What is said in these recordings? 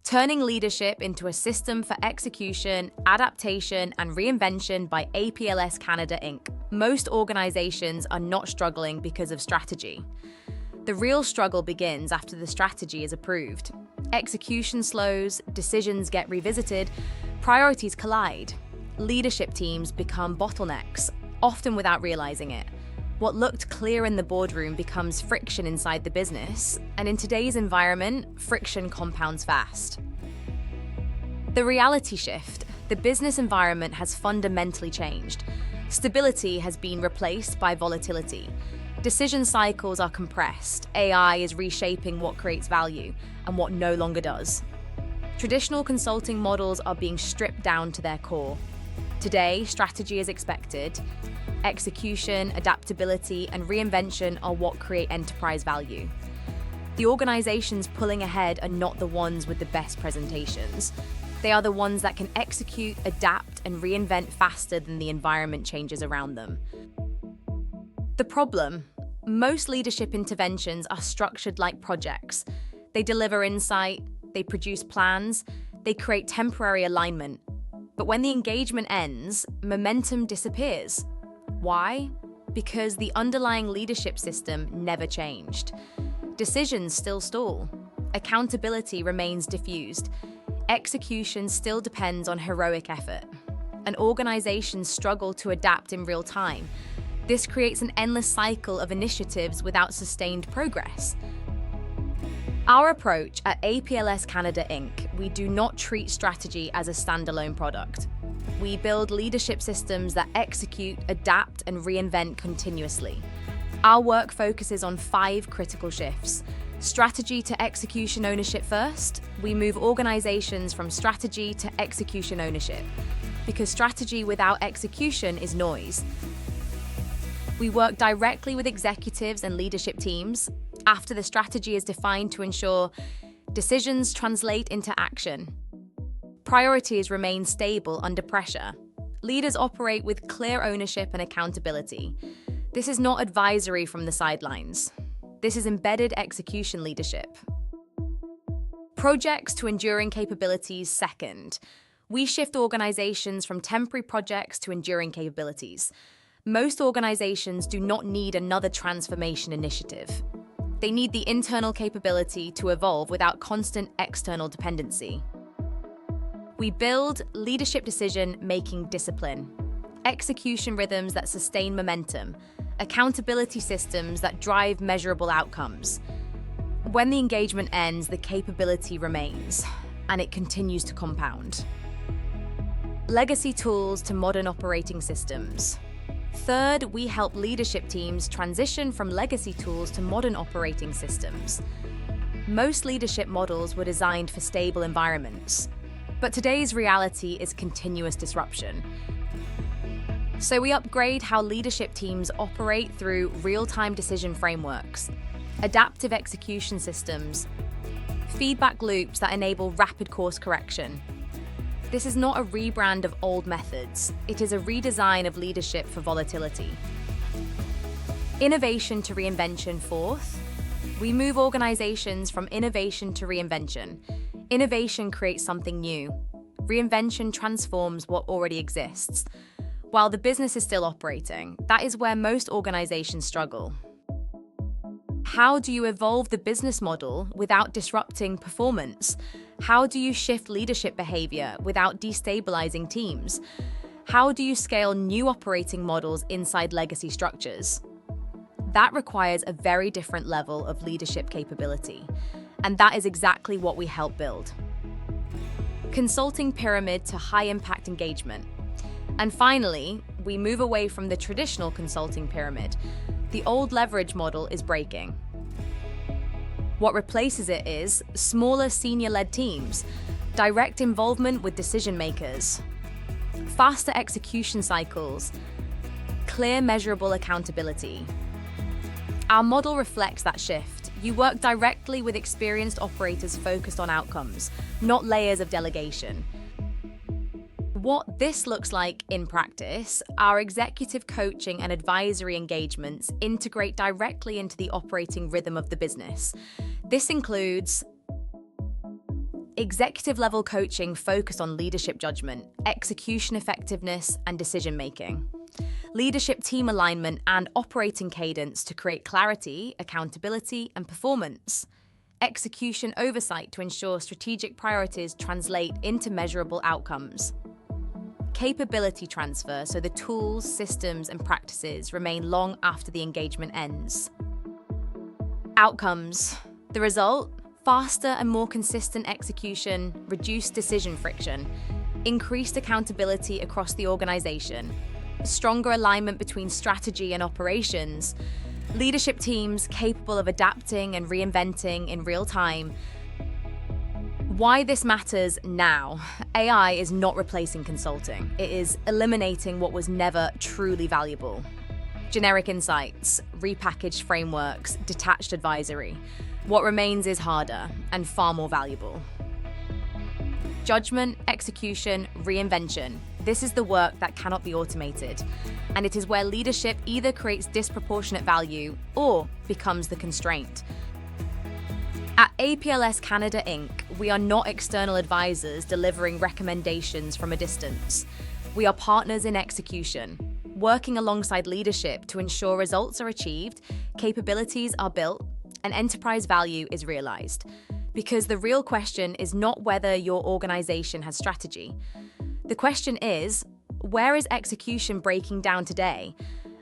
turning leadership into a system for execution, adaptation, and reinvention by APLS Canada Inc. Most organizations are not struggling because of strategy. The real struggle begins after the strategy is approved. Execution slows, decisions get revisited, priorities collide. Leadership teams become bottlenecks, often without realizing it. What looked clear in the boardroom becomes friction inside the business, and in today's environment, friction compounds fast. The reality shift: the business environment has fundamentally changed. Stability has been replaced by volatility. Decision cycles are compressed. AI is reshaping what creates value and what no longer does. Traditional consulting models are being stripped down to their core. Today, strategy is expected. Execution, adaptability, and reinvention are what create enterprise value. The organizations pulling ahead are not the ones with the best presentations. They are the ones that can execute, adapt, and reinvent faster than the environment changes around them. The problem: most leadership interventions are structured like projects. They deliver insight, they produce plans, they create temporary alignment. But when the engagement ends, momentum disappears. Why? Because the underlying leadership system never changed. Decisions still stall. Accountability remains diffused. Execution still depends on heroic effort. And organizations struggle to adapt in real time. This creates an endless cycle of initiatives without sustained progress. Our approach at APLS Canada Inc., we do not treat strategy as a standalone product. We build leadership systems that execute, adapt, and reinvent continuously. Our work focuses on 5 critical shifts. Strategy to execution ownership first. We move organizations from strategy to execution ownership, because strategy without execution is noise. We work directly with executives and leadership teams after the strategy is defined to ensure decisions translate into action. Priorities remain stable under pressure. Leaders operate with clear ownership and accountability. This is not advisory from the sidelines. This is embedded execution leadership. Projects to enduring capabilities second. We shift organizations from temporary projects to enduring capabilities. Most organizations do not need another transformation initiative. They need the internal capability to evolve without constant external dependency. We build leadership decision-making discipline, execution rhythms that sustain momentum, accountability systems that drive measurable outcomes. When the engagement ends, the capability remains, and it continues to compound. Legacy tools to modern operating systems. Third, we help leadership teams transition from legacy tools to modern operating systems. Most leadership models were designed for stable environments, but today's reality is continuous disruption. So we upgrade how leadership teams operate through real-time decision frameworks, adaptive execution systems, feedback loops that enable rapid course correction. This is not a rebrand of old methods, it is a redesign of leadership for volatility. Innovation to reinvention fourth. We move organizations from innovation to reinvention. Innovation creates something new. Reinvention transforms what already exists. While the business is still operating, that is where most organizations struggle. How do you evolve the business model without disrupting performance? How do you shift leadership behavior without destabilizing teams? How do you scale new operating models inside legacy structures? That requires a very different level of leadership capability, and that is exactly what we help build. Consulting pyramid to high-impact engagement. And finally, we move away from the traditional consulting pyramid. The old leverage model is breaking. What replaces it is smaller senior-led teams, direct involvement with decision makers, faster execution cycles, clear measurable accountability. Our model reflects that shift. You work directly with experienced operators focused on outcomes, not layers of delegation. What this looks like in practice, our executive coaching and advisory engagements integrate directly into the operating rhythm of the business. This includes Executive-level coaching focused on leadership judgment, execution effectiveness, and decision-making. Leadership team alignment and operating cadence to create clarity, accountability, and performance. Execution oversight to ensure strategic priorities translate into measurable outcomes. Capability transfer so the tools, systems, and practices remain long after the engagement ends. Outcomes. The result? Faster and more consistent execution, reduced decision friction, increased accountability across the organization, stronger alignment between strategy and operations, leadership teams capable of adapting and reinventing in real time. Why this matters now. AI is not replacing consulting. It is eliminating what was never truly valuable. Generic insights, repackaged frameworks, detached advisory. What remains is harder and far more valuable. Judgment, execution, reinvention. This is the work that cannot be automated, and it is where leadership either creates disproportionate value or becomes the constraint. At APLS Canada Inc., we are not external advisors delivering recommendations from a distance. We are partners in execution, working alongside leadership to ensure results are achieved, capabilities are built, and enterprise value is realized. Because the real question is not whether your organization has strategy. The question is, where is execution breaking down today?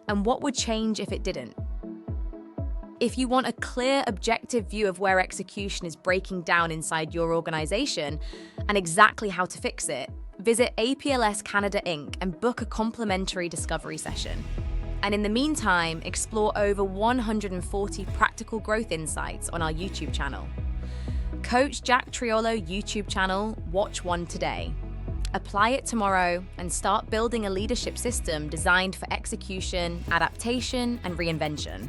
And what would change if it didn't? If you want a clear, objective view of where execution is breaking down inside your organization and exactly how to fix it, visit APLS Canada Inc. and book a complimentary discovery session. And in the meantime, explore over 140 practical growth insights on our YouTube channel. Coach Jack Triolo YouTube channel, watch one today. Apply it tomorrow and start building a leadership system designed for execution, adaptation, and reinvention.